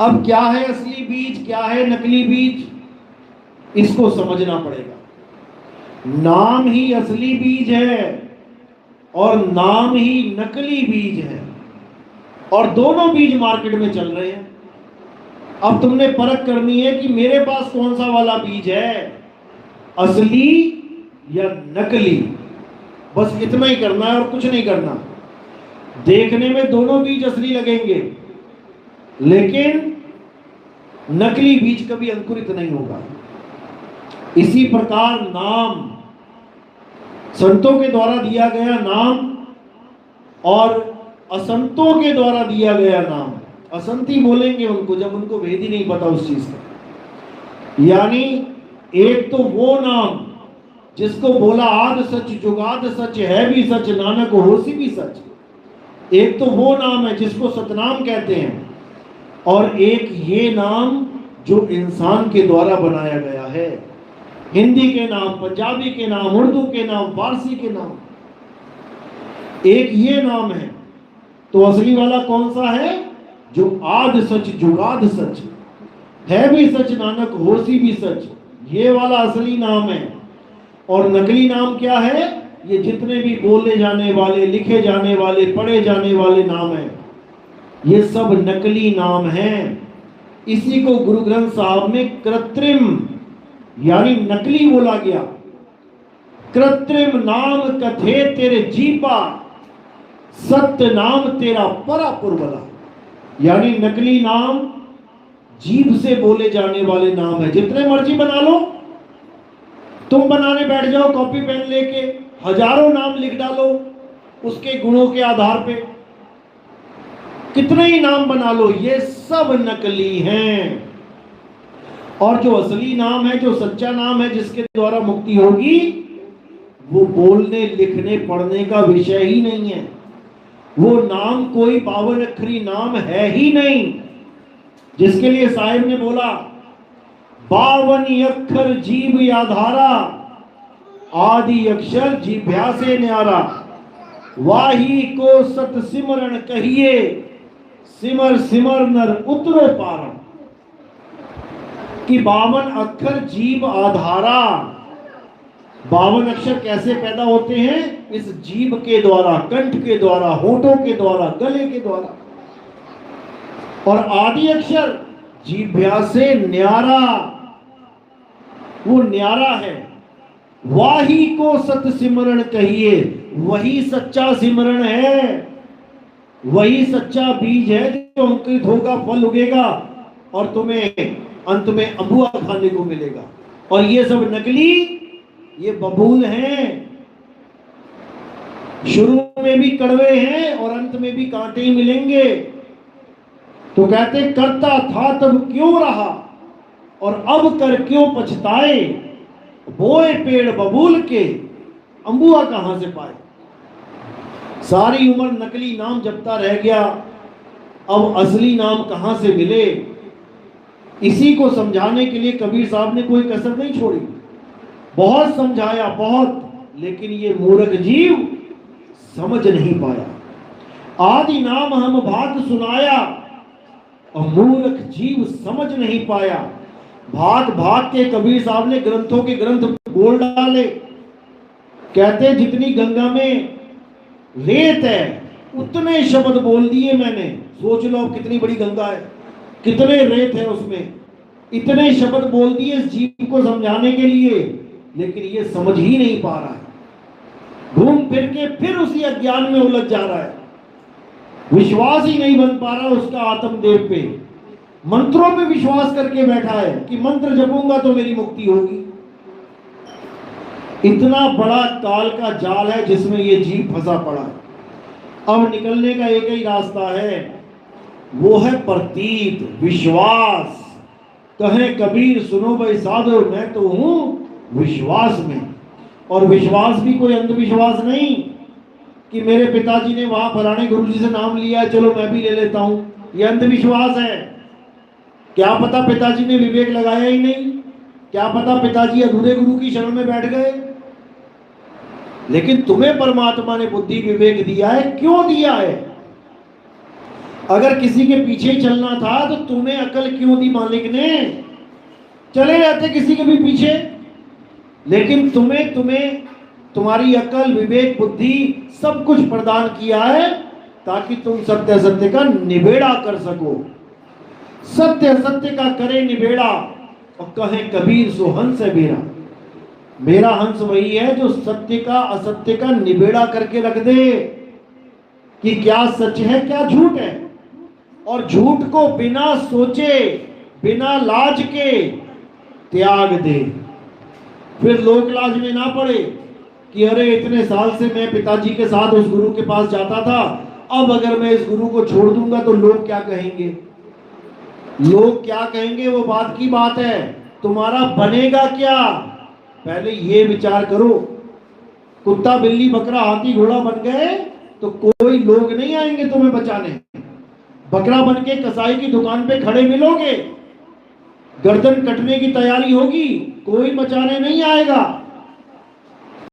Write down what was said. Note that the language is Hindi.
अब क्या है असली बीज, क्या है नकली बीज, इसको समझना पड़ेगा। नाम ही असली बीज है और नाम ही नकली बीज है, और दोनों बीज मार्केट में चल रहे हैं। अब तुमने परख करनी है कि मेरे पास कौन सा वाला बीज है, असली या नकली। बस इतना ही करना है और कुछ नहीं करना। देखने में दोनों बीज असली लगेंगे, लेकिन नकली बीज कभी अंकुरित नहीं होगा। इसी प्रकार नाम, संतों के द्वारा दिया गया नाम और असंतों के द्वारा दिया गया नाम, असंती बोलेंगे उनको जब उनको भेद ही नहीं पता उस चीज का। यानी एक तो वो नाम जिसको बोला आद सच जुगाद सच, है भी सच नानक होसी भी सच। एक तो वो नाम है जिसको सतनाम कहते हैं, और एक ये नाम जो इंसान के द्वारा बनाया गया है। हिंदी के नाम, पंजाबी के नाम, उर्दू के नाम, फारसी के नाम, एक ये नाम है। तो असली वाला कौन सा है? जो आद सच जुगाद सच, है भी सच नानक होसी भी सच, ये वाला असली नाम है। और नकली नाम क्या है? ये जितने भी बोले जाने वाले, लिखे जाने वाले, पढ़े जाने वाले नाम हैं, ये सब नकली नाम हैं। इसी को गुरु ग्रंथ साहब में कृत्रिम यानी नकली बोला गया। कृत्रिम नाम कथे तेरे जीपा, सत्य नाम तेरा परापुर बला। यानी नकली नाम जीभ से बोले जाने वाले नाम है। जितने मर्जी बना लो, तुम बनाने बैठ जाओ कॉपी पेन लेके, हजारों नाम लिख डालो उसके गुणों के आधार पे, कितने ही नाम बना लो, ये सब नकली हैं। और जो असली नाम है, जो सच्चा नाम है, जिसके द्वारा मुक्ति होगी, वो बोलने लिखने पढ़ने का विषय ही नहीं है। वो नाम कोई 52 अक्षरी नाम है ही नहीं, जिसके लिए साहिब ने बोला 52 अक्षर जीव आधारा, आदि अक्षर जीभ्या से न्यारा, वाही को सत सिमरण कहिए, सिमर सिमर नर उतरो पारम। कि 52 अक्षर जीव आधारा, 52 अक्षर कैसे पैदा होते हैं? इस जीभ के द्वारा, कंठ के द्वारा, होठों के द्वारा, गले के द्वारा। और आदि अक्षर जीभ्या से न्यारा, वो न्यारा है। वाही को सत सिमरण कहिए, वही सच्चा सिमरण है, वही सच्चा बीज है जो अंकुरित होगा, फल उगेगा और तुम्हें अंत में अम्बुआ खाने को मिलेगा। और ये सब नकली, ये बबूल हैं, शुरू में भी कड़वे हैं और अंत में भी कांटे ही मिलेंगे। तो कहते करता था तब क्यों रहा और अब कर क्यों पछताए, बोए पेड़ बबूल के अम्बुआ कहां से पाए। सारी उम्र नकली नाम जपता रह गया, अब असली नाम कहां से मिले। इसी को समझाने के लिए कबीर साहब ने कोई कसर नहीं छोड़ी, बहुत समझाया, बहुत, लेकिन ये मूर्ख जीव समझ नहीं पाया। आदि नाम हम भात सुनाया और मूर्ख जीव समझ नहीं पाया। भात भात के कबीर साहब ने ग्रंथों के ग्रंथ बोल डाले। कहते जितनी गंगा में रेत है उतने शब्द बोल दिए मैंने। सोच लो अब कितनी बड़ी गंगा है, कितने रेत है उसमें, इतने शब्द बोल दिए इस जीव को समझाने के लिए, लेकिन ये समझ ही नहीं पा रहा है। घूम फिर के फिर उसी अज्ञान में उलझ जा रहा है, विश्वास ही नहीं बन पा रहा उसका आत्मदेव पे। मंत्रों पे विश्वास करके बैठा है कि मंत्र जपूंगा तो मेरी मुक्ति होगी। इतना बड़ा काल का जाल है जिसमें ये जीव फंसा पड़ा है। अब निकलने का एक ही रास्ता है, वो है प्रतीत विश्वास। कहे कबीर सुनो भाई साधो, मैं तो हूं विश्वास में। और विश्वास भी कोई अंधविश्वास नहीं कि मेरे पिताजी ने वहां फलाने गुरुजी से नाम लिया है, चलो मैं भी ले लेता हूं, यह अंधविश्वास है। क्या पता पिताजी ने विवेक लगाया ही नहीं, क्या पता पिताजी अधूरे गुरु की शरण में बैठ गए। लेकिन तुम्हें परमात्मा ने बुद्धि विवेक दिया है, क्यों दिया है? अगर किसी के पीछे चलना था तो तुम्हें अकल क्यों दी मालिक ने? चले जाते किसी के भी पीछे। लेकिन तुम्हें तुम्हें तुम्हारी अकल, विवेक, बुद्धि सब कुछ प्रदान किया है ताकि तुम सत्य असत्य का निबेड़ा कर सको। सत्य असत्य का करे निबेड़ा, और कहे कबीर सो हंस है मेरा। मेरा हंस वही है जो सत्य का असत्य का निबेड़ा करके रख दे कि क्या सच है क्या झूठ है, और झूठ को बिना सोचे बिना लाज के त्याग दे। फिर लोक लाज में ना पड़े कि अरे इतने साल से मैं पिताजी के साथ उस गुरु के पास जाता था, अब अगर मैं इस गुरु को छोड़ दूंगा तो लोग क्या कहेंगे। लोग क्या कहेंगे वो बात की बात है, तुम्हारा बनेगा क्या पहले ये विचार करो। कुत्ता बिल्ली बकरा हाथी घोड़ा बन गए तो कोई लोग नहीं आएंगे तुम्हें बचाने। बकरा बन के कसाई की दुकान पे खड़े मिलोगे, गर्दन कटने की तैयारी होगी, कोई बचाने नहीं आएगा।